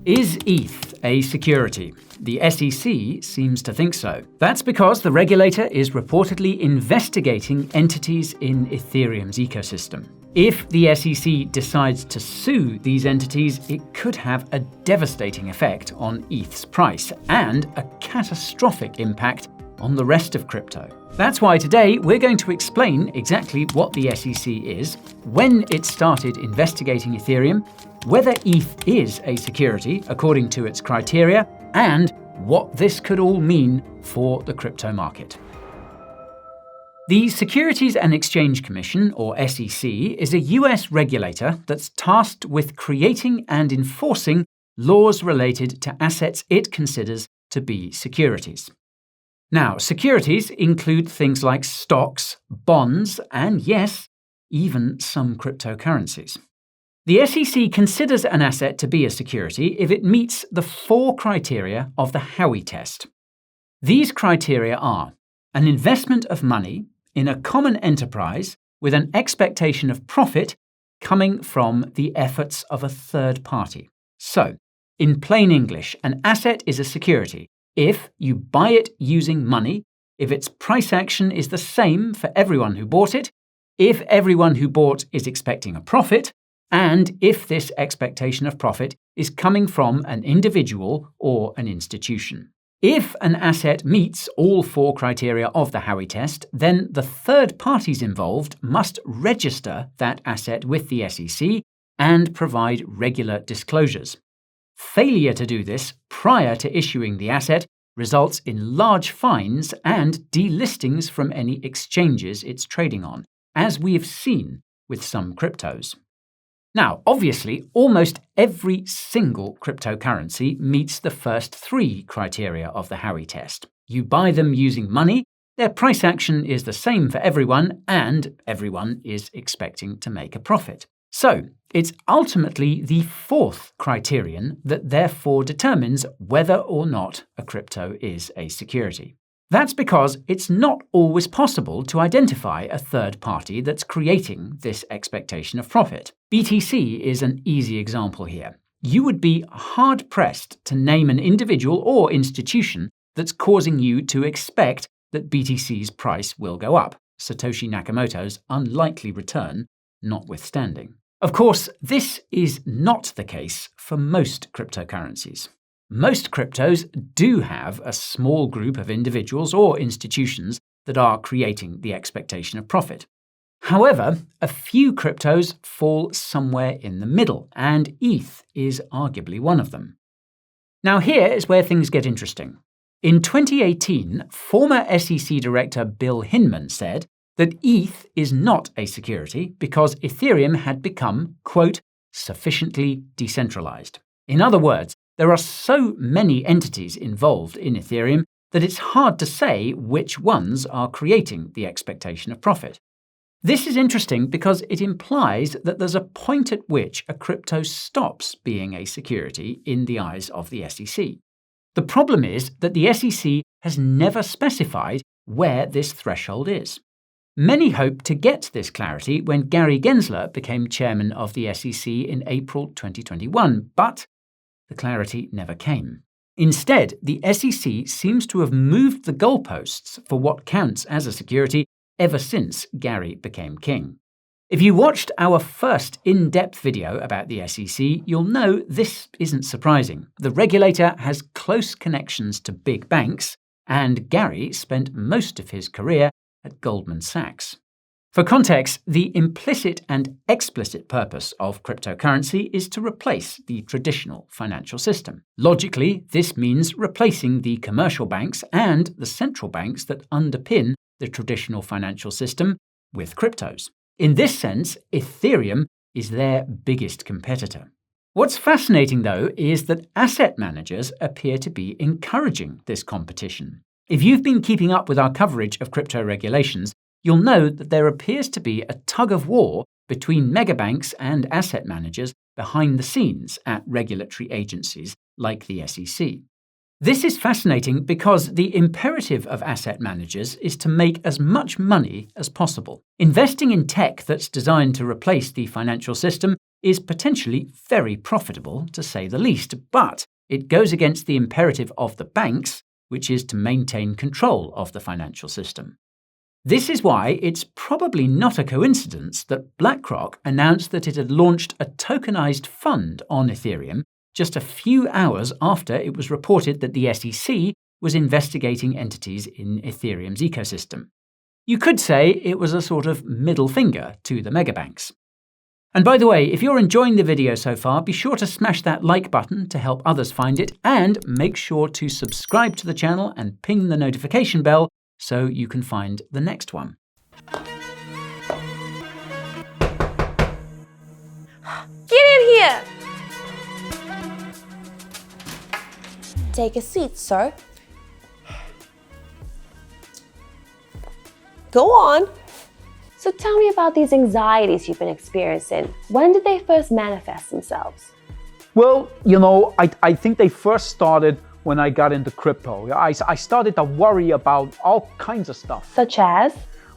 Is ETH a security? The SEC seems to think so. That's because the regulator is reportedly investigating entities in Ethereum's ecosystem. If the SEC decides to sue these entities, it could have a devastating effect on ETH's price and a catastrophic impact on the rest of crypto. That's why today we're going to explain exactly what the SEC is, when it started investigating Ethereum, whether ETH is a security according to its criteria, and what this could all mean for the crypto market. The Securities and Exchange Commission, or SEC, is a US regulator that's tasked with creating and enforcing laws related to assets it considers to be securities. Now, securities include things like stocks, bonds, and yes, even some cryptocurrencies. The SEC considers an asset to be a security if it meets the 4 criteria of the Howey test. These criteria are an investment of money in a common enterprise with an expectation of profit coming from the efforts of a third party. So, in plain English, an asset is a security if you buy it using money, if its price action is the same for everyone who bought it, if everyone who bought is expecting a profit, and if this expectation of profit is coming from an individual or an institution. If an asset meets all 4 criteria of the Howey test, then the third parties involved must register that asset with the SEC and provide regular disclosures. Failure to do this prior to issuing the asset results in large fines and delistings from any exchanges it's trading on, as we have seen with some cryptos. Now, obviously, almost every single cryptocurrency meets the first 3 criteria of the Howey test. You buy them using money, their price action is the same for everyone, and everyone is expecting to make a profit. So, it's ultimately the 4th criterion that therefore determines whether or not a crypto is a security. That's because it's not always possible to identify a third party that's creating this expectation of profit. BTC is an easy example here. You would be hard-pressed to name an individual or institution that's causing you to expect that BTC's price will go up, Satoshi Nakamoto's unlikely return notwithstanding. Of course, this is not the case for most cryptocurrencies. Most cryptos do have a small group of individuals or institutions that are creating the expectation of profit. However, a few cryptos fall somewhere in the middle, and ETH is arguably one of them. Now here is where things get interesting. In 2018, former SEC Director Bill Hinman said that ETH is not a security because Ethereum had become, quote, sufficiently decentralized. In other words, there are so many entities involved in Ethereum that it's hard to say which ones are creating the expectation of profit. This is interesting because it implies that there's a point at which a crypto stops being a security in the eyes of the SEC. The problem is that the SEC has never specified where this threshold is. Many hoped to get this clarity when Gary Gensler became chairman of the SEC in April 2021, but the clarity never came. Instead, the SEC seems to have moved the goalposts for what counts as a security ever since Gary became king. If you watched our first in-depth video about the SEC, you'll know this isn't surprising. The regulator has close connections to big banks, and Gary spent most of his career at Goldman Sachs. For context, the implicit and explicit purpose of cryptocurrency is to replace the traditional financial system. Logically, this means replacing the commercial banks and the central banks that underpin the traditional financial system with cryptos. In this sense, Ethereum is their biggest competitor. What's fascinating, though, is that asset managers appear to be encouraging this competition. If you've been keeping up with our coverage of crypto regulations, you'll know that there appears to be a tug-of-war between megabanks and asset managers behind the scenes at regulatory agencies like the SEC. This is fascinating because the imperative of asset managers is to make as much money as possible. Investing in tech that's designed to replace the financial system is potentially very profitable, to say the least, but it goes against the imperative of the banks, which is to maintain control of the financial system. This is why it's probably not a coincidence that BlackRock announced that it had launched a tokenized fund on Ethereum just a few hours after it was reported that the SEC was investigating entities in Ethereum's ecosystem. You could say it was a sort of middle finger to the megabanks. And by the way, if you're enjoying the video so far, be sure to smash that like button to help others find it, and make sure to subscribe to the channel and ping the notification bell so you can find the next one. Get in here! Take a seat, sir. Go on. So tell me about these anxieties you've been experiencing. When did they first manifest themselves? Well, I think they first started when I got into crypto. I started to worry about all kinds of stuff. Such as?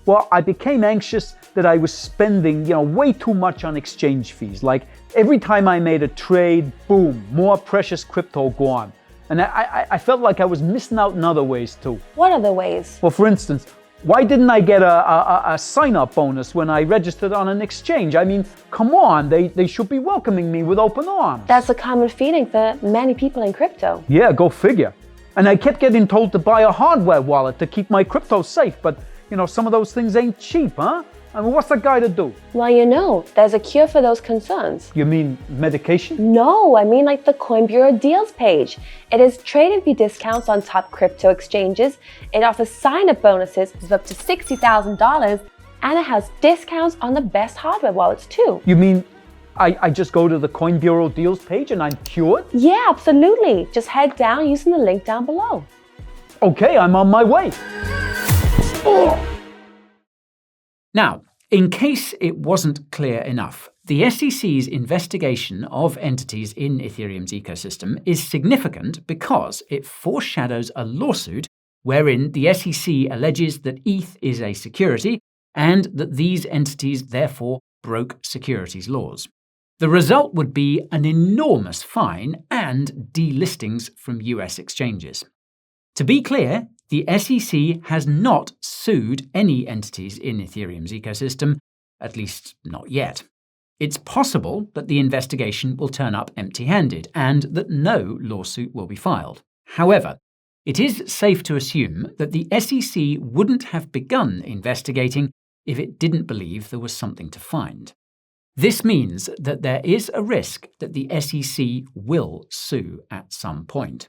Well, I became anxious that I was spending, way too much on exchange fees. Like every time I made a trade, boom, more precious crypto gone. And I felt like I was missing out in other ways too. What other ways? Well, for instance, why didn't I get a sign-up bonus when I registered on an exchange? I mean, come on, they should be welcoming me with open arms. That's a common feeling for many people in crypto. Yeah, go figure. And I kept getting told to buy a hardware wallet to keep my crypto safe, but, some of those things ain't cheap, huh? I mean, what's a guy to do? Well, there's a cure for those concerns. You mean medication? No, I mean like the Coin Bureau deals page. It has trading fee discounts on top crypto exchanges. It offers sign-up bonuses of up to $60,000, and it has discounts on the best hardware wallets too. You mean I just go to the Coin Bureau deals page and I'm cured? Yeah, absolutely. Just head down using the link down below. Okay, I'm on my way. Now, in case it wasn't clear enough, the SEC's investigation of entities in Ethereum's ecosystem is significant because it foreshadows a lawsuit wherein the SEC alleges that ETH is a security and that these entities therefore broke securities laws. The result would be an enormous fine and delistings from US exchanges. To be clear, the SEC has not sued any entities in Ethereum's ecosystem, at least not yet. It's possible that the investigation will turn up empty-handed and that no lawsuit will be filed. However, it is safe to assume that the SEC wouldn't have begun investigating if it didn't believe there was something to find. This means that there is a risk that the SEC will sue at some point.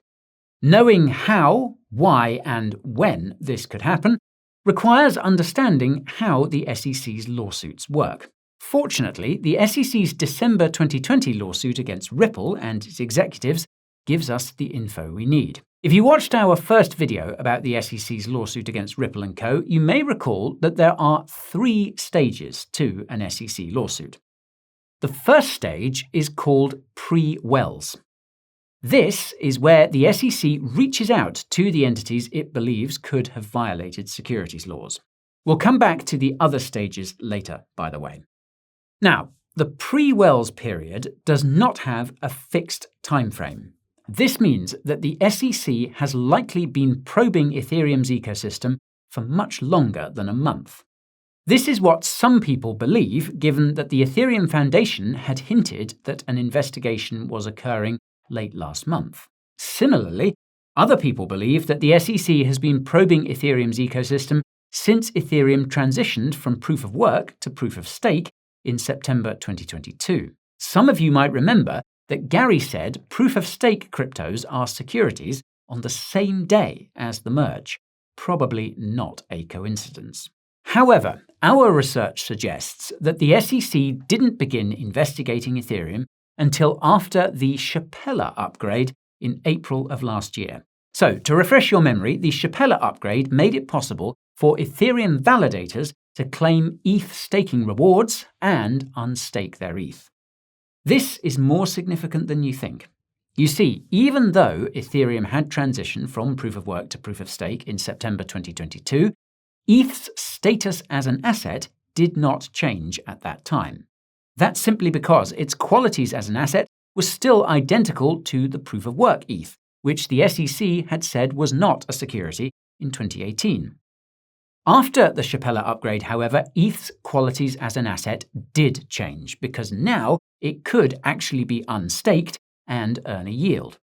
Knowing how, why, and when this could happen requires understanding how the SEC's lawsuits work. Fortunately, the SEC's December 2020 lawsuit against Ripple and its executives gives us the info we need. If you watched our first video about the SEC's lawsuit against Ripple & Co., you may recall that there are 3 stages to an SEC lawsuit. The first stage is called pre-Wells. This is where the SEC reaches out to the entities it believes could have violated securities laws. We'll come back to the other stages later, by the way. Now, the pre-Wells period does not have a fixed timeframe. This means that the SEC has likely been probing Ethereum's ecosystem for much longer than a month. This is what some people believe, given that the Ethereum Foundation had hinted that an investigation was occurring late last month. Similarly, other people believe that the SEC has been probing Ethereum's ecosystem since Ethereum transitioned from proof of work to proof of stake in September 2022. Some of you might remember that Gary said proof of stake cryptos are securities on the same day as the merge. Probably not a coincidence. However, our research suggests that the SEC didn't begin investigating Ethereum until after the Shapella upgrade in April of last year. So, to refresh your memory, the Shapella upgrade made it possible for Ethereum validators to claim ETH staking rewards and unstake their ETH. This is more significant than you think. You see, even though Ethereum had transitioned from proof of work to proof of stake in September 2022, ETH's status as an asset did not change at that time. That's simply because its qualities as an asset were still identical to the proof-of-work ETH, which the SEC had said was not a security in 2018. After the Shapella upgrade, however, ETH's qualities as an asset did change, because now it could actually be unstaked and earn a yield.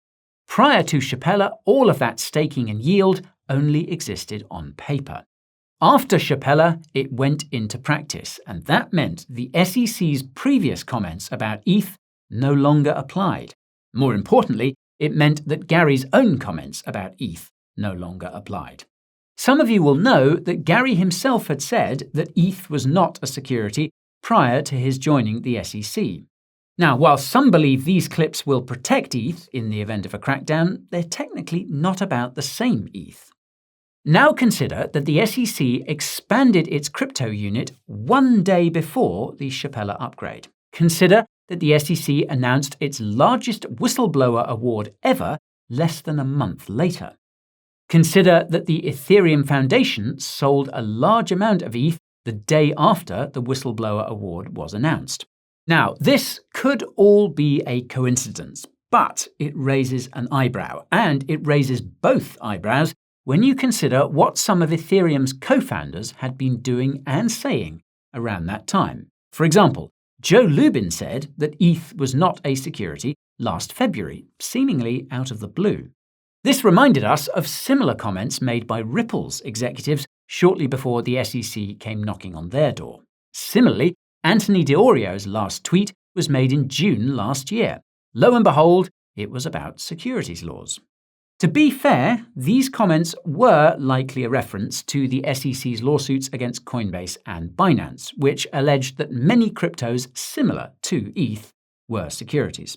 Prior to Shapella, all of that staking and yield only existed on paper. After Shapella, it went into practice, and that meant the SEC's previous comments about ETH no longer applied. More importantly, it meant that Gary's own comments about ETH no longer applied. Some of you will know that Gary himself had said that ETH was not a security prior to his joining the SEC. Now, while some believe these clips will protect ETH in the event of a crackdown, they're technically not about the same ETH. Now consider that the SEC expanded its crypto unit one day before the Shapella upgrade. Consider that the SEC announced its largest whistleblower award ever less than a month later. Consider that the Ethereum Foundation sold a large amount of ETH the day after the whistleblower award was announced. Now, this could all be a coincidence, but it raises an eyebrow, and it raises both eyebrows when you consider what some of Ethereum's co-founders had been doing and saying around that time. For example, Joe Lubin said that ETH was not a security last February, seemingly out of the blue. This reminded us of similar comments made by Ripple's executives shortly before the SEC came knocking on their door. Similarly, Anthony Diorio's last tweet was made in June last year. Lo and behold, it was about securities laws. To be fair, these comments were likely a reference to the SEC's lawsuits against Coinbase and Binance, which alleged that many cryptos similar to ETH were securities.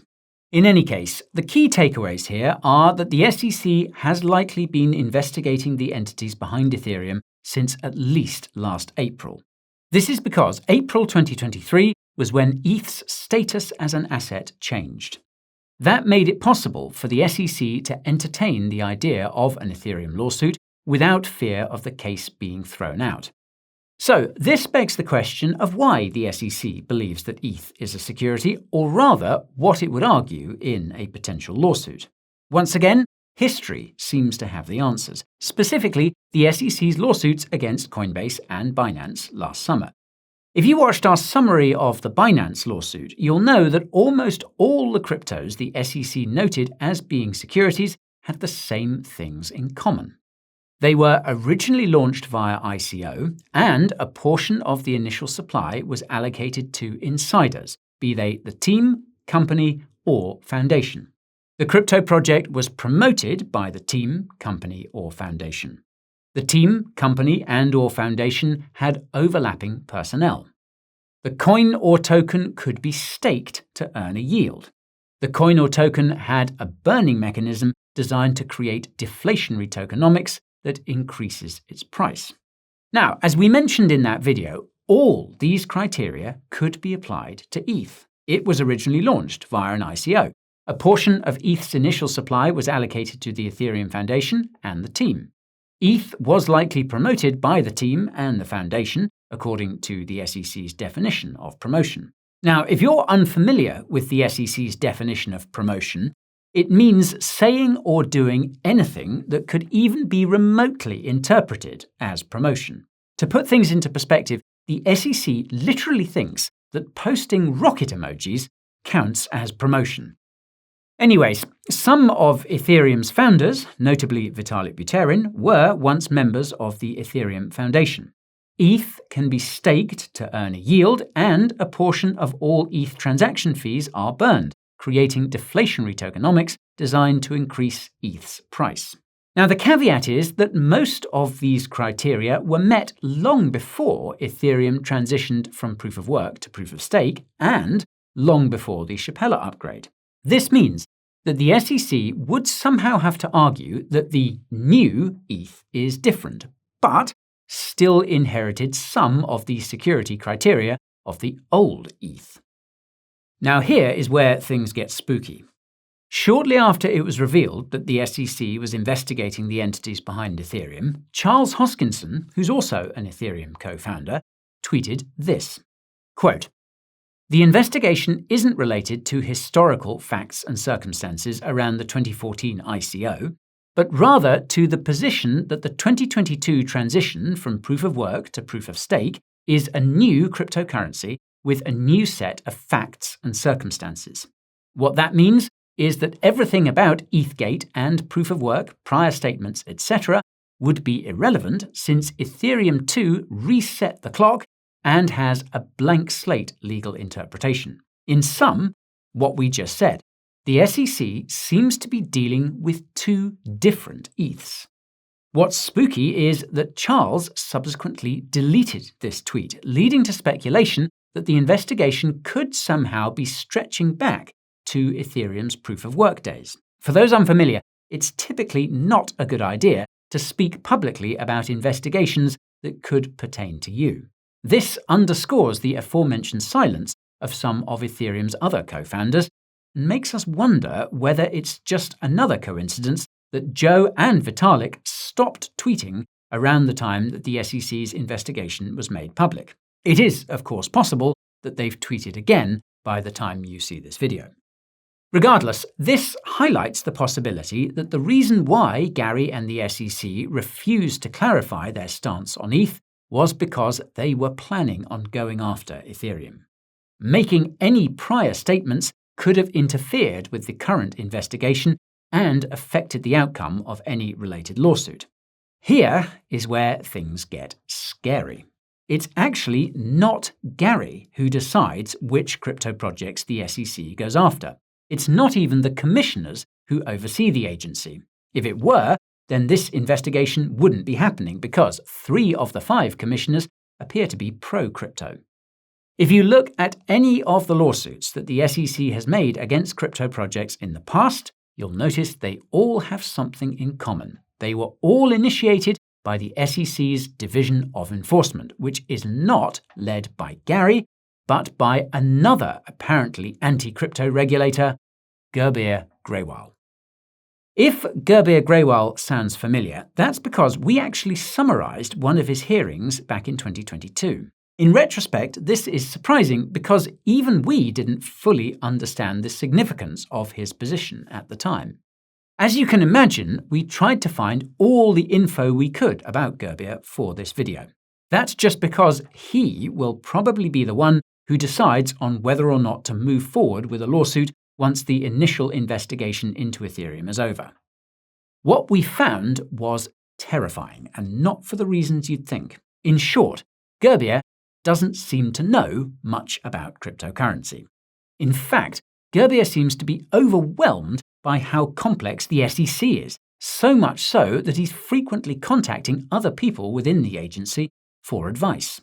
In any case, the key takeaways here are that the SEC has likely been investigating the entities behind Ethereum since at least last April. This is because April 2023 was when ETH's status as an asset changed. That made it possible for the SEC to entertain the idea of an Ethereum lawsuit without fear of the case being thrown out. So, this begs the question of why the SEC believes that ETH is a security, or rather, what it would argue in a potential lawsuit. Once again, history seems to have the answers, specifically the SEC's lawsuits against Coinbase and Binance last summer. If you watched our summary of the Binance lawsuit, you'll know that almost all the cryptos the SEC noted as being securities had the same things in common. They were originally launched via ICO, and a portion of the initial supply was allocated to insiders, be they the team, company, or foundation. The crypto project was promoted by the team, company, or foundation. The team, company, and/or foundation had overlapping personnel. The coin or token could be staked to earn a yield. The coin or token had a burning mechanism designed to create deflationary tokenomics that increases its price. Now, as we mentioned in that video, all these criteria could be applied to ETH. It was originally launched via an ICO. A portion of ETH's initial supply was allocated to the Ethereum Foundation and the team. ETH was likely promoted by the team and the foundation, according to the SEC's definition of promotion. Now, if you're unfamiliar with the SEC's definition of promotion, it means saying or doing anything that could even be remotely interpreted as promotion. To put things into perspective, the SEC literally thinks that posting rocket emojis counts as promotion. Anyways, some of Ethereum's founders, notably Vitalik Buterin, were once members of the Ethereum Foundation. ETH can be staked to earn a yield, and a portion of all ETH transaction fees are burned, creating deflationary tokenomics designed to increase ETH's price. Now, the caveat is that most of these criteria were met long before Ethereum transitioned from proof of work to proof of stake, and long before the Shapella upgrade. This means that the SEC would somehow have to argue that the new ETH is different, but still inherited some of the security criteria of the old ETH. Now here is where things get spooky. Shortly after it was revealed that the SEC was investigating the entities behind Ethereum, Charles Hoskinson, who's also an Ethereum co-founder, tweeted this, quote, The investigation isn't related to historical facts and circumstances around the 2014 ICO, but rather to the position that the 2022 transition from proof of work to proof of stake is a new cryptocurrency with a new set of facts and circumstances. What that means is that everything about ETHgate and proof of work, prior statements, etc. would be irrelevant since Ethereum 2 reset the clock and has a blank slate legal interpretation. In sum, what we just said, the SEC seems to be dealing with two different ETHs. What's spooky is that Charles subsequently deleted this tweet, leading to speculation that the investigation could somehow be stretching back to Ethereum's proof of work days. For those unfamiliar, it's typically not a good idea to speak publicly about investigations that could pertain to you. This underscores the aforementioned silence of some of Ethereum's other co-founders and makes us wonder whether it's just another coincidence that Joe and Vitalik stopped tweeting around the time that the SEC's investigation was made public. It is, of course, possible that they've tweeted again by the time you see this video. Regardless, this highlights the possibility that the reason why Gary and the SEC refused to clarify their stance on ETH was because they were planning on going after Ethereum. Making any prior statements could have interfered with the current investigation and affected the outcome of any related lawsuit. Here is where things get scary. It's actually not Gary who decides which crypto projects the SEC goes after. It's not even the commissioners who oversee the agency. If it were, then this investigation wouldn't be happening because 3 of the 5 commissioners appear to be pro-crypto. If you look at any of the lawsuits that the SEC has made against crypto projects in the past, you'll notice they all have something in common. They were all initiated by the SEC's Division of Enforcement, which is not led by Gary, but by another apparently anti-crypto regulator, Gurbir Grewal. If Gurbir Grewal sounds familiar, that's because we actually summarized one of his hearings back in 2022. In retrospect, this is surprising because even we didn't fully understand the significance of his position at the time. As you can imagine, we tried to find all the info we could about Gurbir for this video. That's just because he will probably be the one who decides on whether or not to move forward with a lawsuit once the initial investigation into Ethereum is over. What we found was terrifying, and not for the reasons you'd think. In short, Gurbir doesn't seem to know much about cryptocurrency. In fact, Gurbir seems to be overwhelmed by how complex the SEC is, so much so that he's frequently contacting other people within the agency for advice.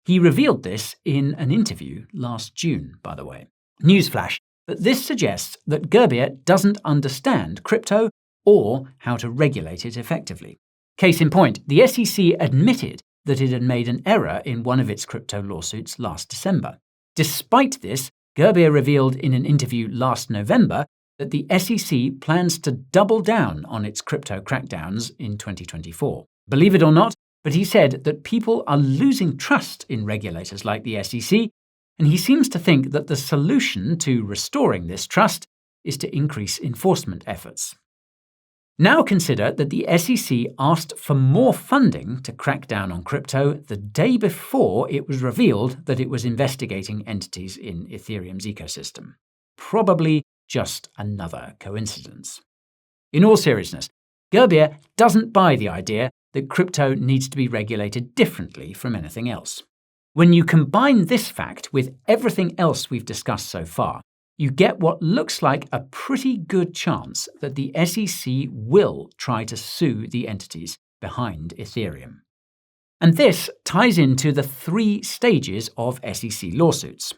He revealed this in an interview last June, by the way. Newsflash, but this suggests that Gurbir doesn't understand crypto or how to regulate it effectively. Case in point, the SEC admitted that it had made an error in one of its crypto lawsuits last December. Despite this, Gurbir revealed in an interview last November that the SEC plans to double down on its crypto crackdowns in 2024. Believe it or not, but he said that people are losing trust in regulators like the SEC, and he seems to think that the solution to restoring this trust is to increase enforcement efforts. Now consider that the SEC asked for more funding to crack down on crypto the day before it was revealed that it was investigating entities in Ethereum's ecosystem. Probably just another coincidence. In all seriousness, Gurbir doesn't buy the idea that crypto needs to be regulated differently from anything else. When you combine this fact with everything else we've discussed so far, you get what looks like a pretty good chance that the SEC will try to sue the entities behind Ethereum. And this ties into the 3 stages of SEC lawsuits.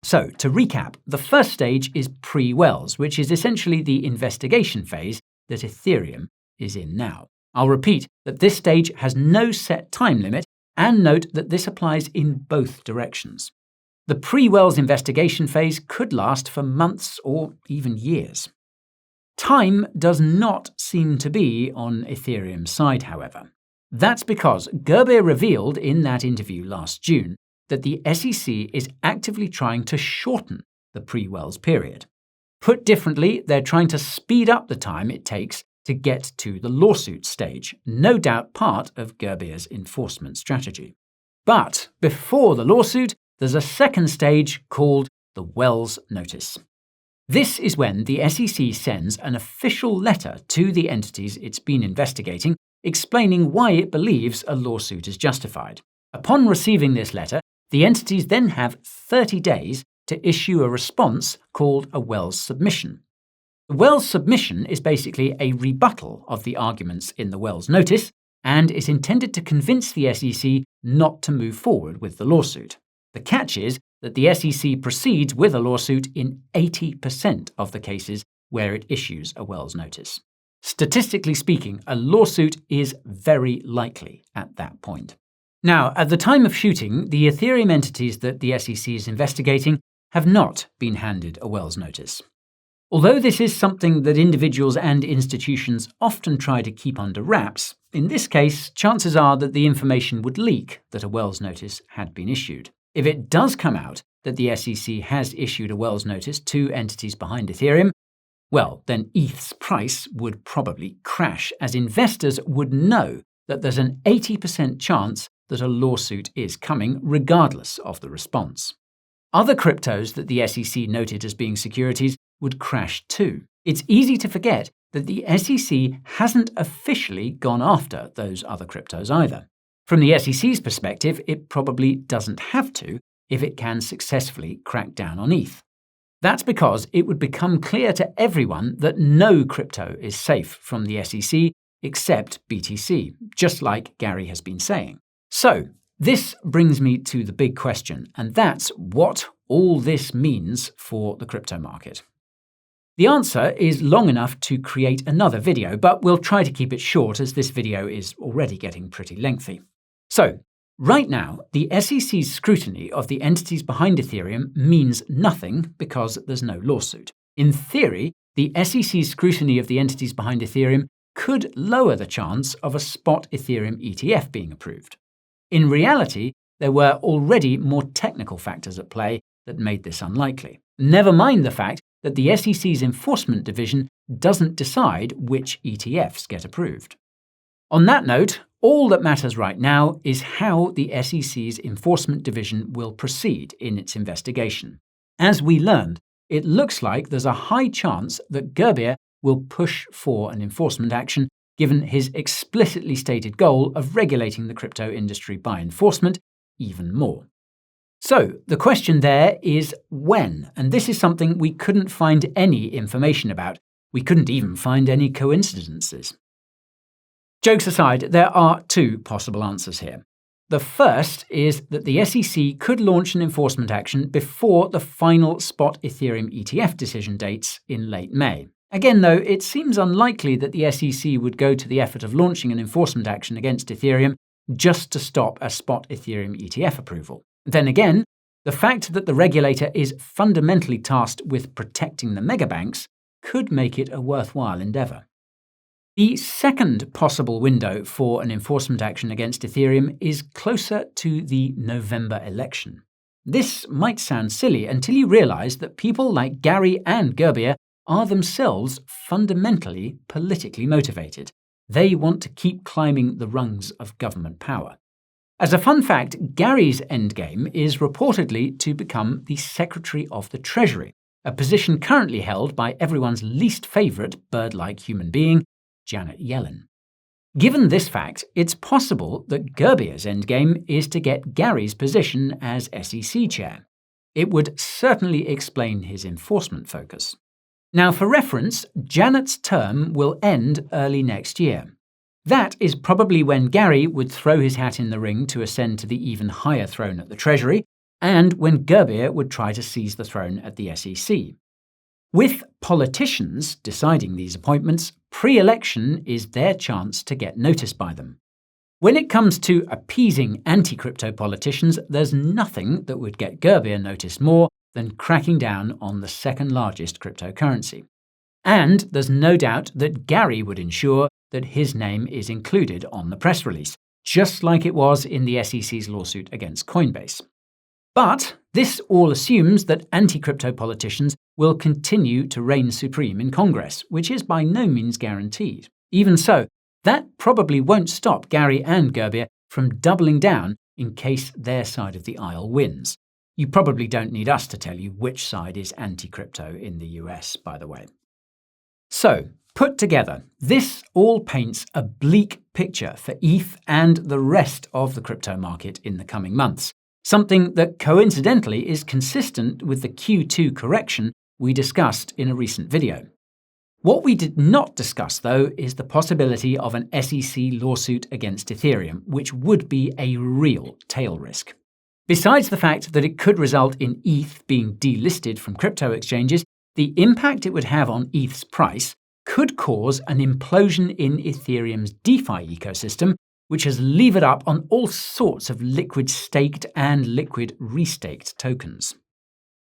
So, to recap, the first stage is pre-Wells, which is essentially the investigation phase that Ethereum is in now. I'll repeat that this stage has no set time limit, and note that this applies in both directions. The pre-Wells investigation phase could last for months or even years. Time does not seem to be on Ethereum's side, however. That's because Gurbir revealed in that interview last June that the SEC is actively trying to shorten the pre-Wells period. Put differently, they're trying to speed up the time it takes to get to the lawsuit stage, no doubt part of Gerbier's enforcement strategy. But before the lawsuit, there's a second stage called the Wells Notice. This is when the SEC sends an official letter to the entities it's been investigating, explaining why it believes a lawsuit is justified. Upon receiving this letter, the entities then have 30 days to issue a response called a Wells submission. The Wells submission is basically a rebuttal of the arguments in the Wells Notice and is intended to convince the SEC not to move forward with the lawsuit. The catch is that the SEC proceeds with a lawsuit in 80% of the cases where it issues a Wells Notice. Statistically speaking, a lawsuit is very likely at that point. Now, at the time of shooting, the Ethereum entities that the SEC is investigating have not been handed a Wells Notice. Although this is something that individuals and institutions often try to keep under wraps, in this case, chances are that the information would leak that a Wells Notice had been issued. If it does come out that the SEC has issued a Wells Notice to entities behind Ethereum, well, then ETH's price would probably crash, as investors would know that there's an 80% chance that a lawsuit is coming, regardless of the response. Other cryptos that the SEC noted as being securities would crash too. It's easy to forget that the SEC hasn't officially gone after those other cryptos either. From the SEC's perspective, it probably doesn't have to if it can successfully crack down on ETH. That's because it would become clear to everyone that no crypto is safe from the SEC except BTC, just like Gary has been saying. So, this brings me to the big question, and that's what all this means for the crypto market. The answer is long enough to create another video, but we'll try to keep it short as this video is already getting pretty lengthy. So, right now, the SEC's scrutiny of the entities behind Ethereum means nothing because there's no lawsuit. In theory, the SEC's scrutiny of the entities behind Ethereum could lower the chance of a spot Ethereum ETF being approved. In reality, there were already more technical factors at play that made this unlikely. Never mind the fact that the SEC's enforcement division doesn't decide which ETFs get approved. On that note, all that matters right now is how the SEC's enforcement division will proceed in its investigation. As we learned, it looks like there's a high chance that Gerbier will push for an enforcement action given his explicitly stated goal of regulating the crypto industry by enforcement even more. So, the question there is when, and this is something we couldn't find any information about. We couldn't even find any coincidences. Jokes aside, there are two possible answers here. The first is that the SEC could launch an enforcement action before the final spot Ethereum ETF decision dates in late May. Again, though, it seems unlikely that the SEC would go to the effort of launching an enforcement action against Ethereum just to stop a spot Ethereum ETF approval. Then again, the fact that the regulator is fundamentally tasked with protecting the megabanks could make it a worthwhile endeavor. The second possible window for an enforcement action against Ethereum is closer to the November election. This might sound silly until you realize that people like Gary and Gerbier are themselves fundamentally politically motivated. They want to keep climbing the rungs of government power. As a fun fact, Gary's endgame is reportedly to become the Secretary of the Treasury, a position currently held by everyone's least favourite bird-like human being, Janet Yellen. Given this fact, it's possible that Gerbier's endgame is to get Gary's position as SEC chair. It would certainly explain his enforcement focus. Now, for reference, Janet's term will end early next year. That is probably when Gary would throw his hat in the ring to ascend to the even higher throne at the Treasury, and when Gerbier would try to seize the throne at the SEC. With politicians deciding these appointments, pre-election is their chance to get noticed by them. When it comes to appeasing anti-crypto politicians, there's nothing that would get Gerbier noticed more than cracking down on the second largest cryptocurrency. And there's no doubt that Gary would ensure that his name is included on the press release, just like it was in the SEC's lawsuit against Coinbase. But this all assumes that anti-crypto politicians will continue to reign supreme in Congress, which is by no means guaranteed. Even so, that probably won't stop Gary and Gerbier from doubling down in case their side of the aisle wins. You probably don't need us to tell you which side is anti-crypto in the US, by the way. So, put together, this all paints a bleak picture for ETH and the rest of the crypto market in the coming months, something that coincidentally is consistent with the Q2 correction we discussed in a recent video. What we did not discuss, though, is the possibility of an SEC lawsuit against Ethereum, which would be a real tail risk. Besides the fact that it could result in ETH being delisted from crypto exchanges, the impact it would have on ETH's price could cause an implosion in Ethereum's DeFi ecosystem, which has levered up on all sorts of liquid staked and liquid restaked tokens.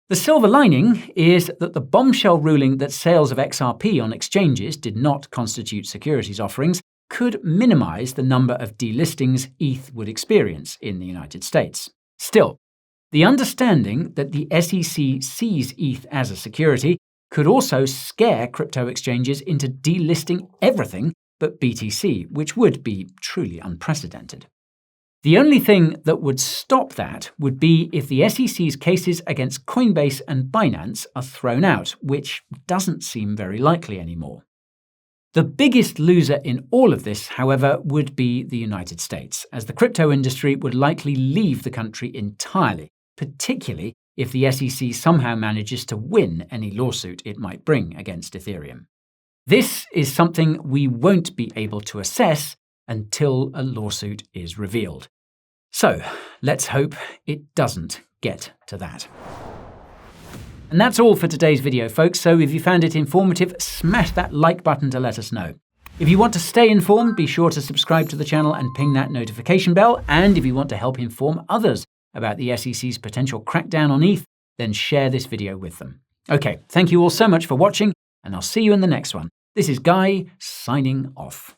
The silver lining is that the bombshell ruling that sales of XRP on exchanges did not constitute securities offerings could minimize the number of delistings ETH would experience in the United States. Still, the understanding that the SEC sees ETH as a security could also scare crypto exchanges into delisting everything but BTC, which would be truly unprecedented. The only thing that would stop that would be if the SEC's cases against Coinbase and Binance are thrown out, which doesn't seem very likely anymore. The biggest loser in all of this, however, would be the United States, as the crypto industry would likely leave the country entirely, particularly if the SEC somehow manages to win any lawsuit it might bring against Ethereum. This is something we won't be able to assess until a lawsuit is revealed. So, let's hope it doesn't get to that. And that's all for today's video, folks, so if you found it informative, smash that like button to let us know. If you want to stay informed, be sure to subscribe to the channel and ping that notification bell, and if you want to help inform others about the SEC's potential crackdown on ETH, then share this video with them. Okay, thank you all so much for watching, and I'll see you in the next one. This is Guy, signing off.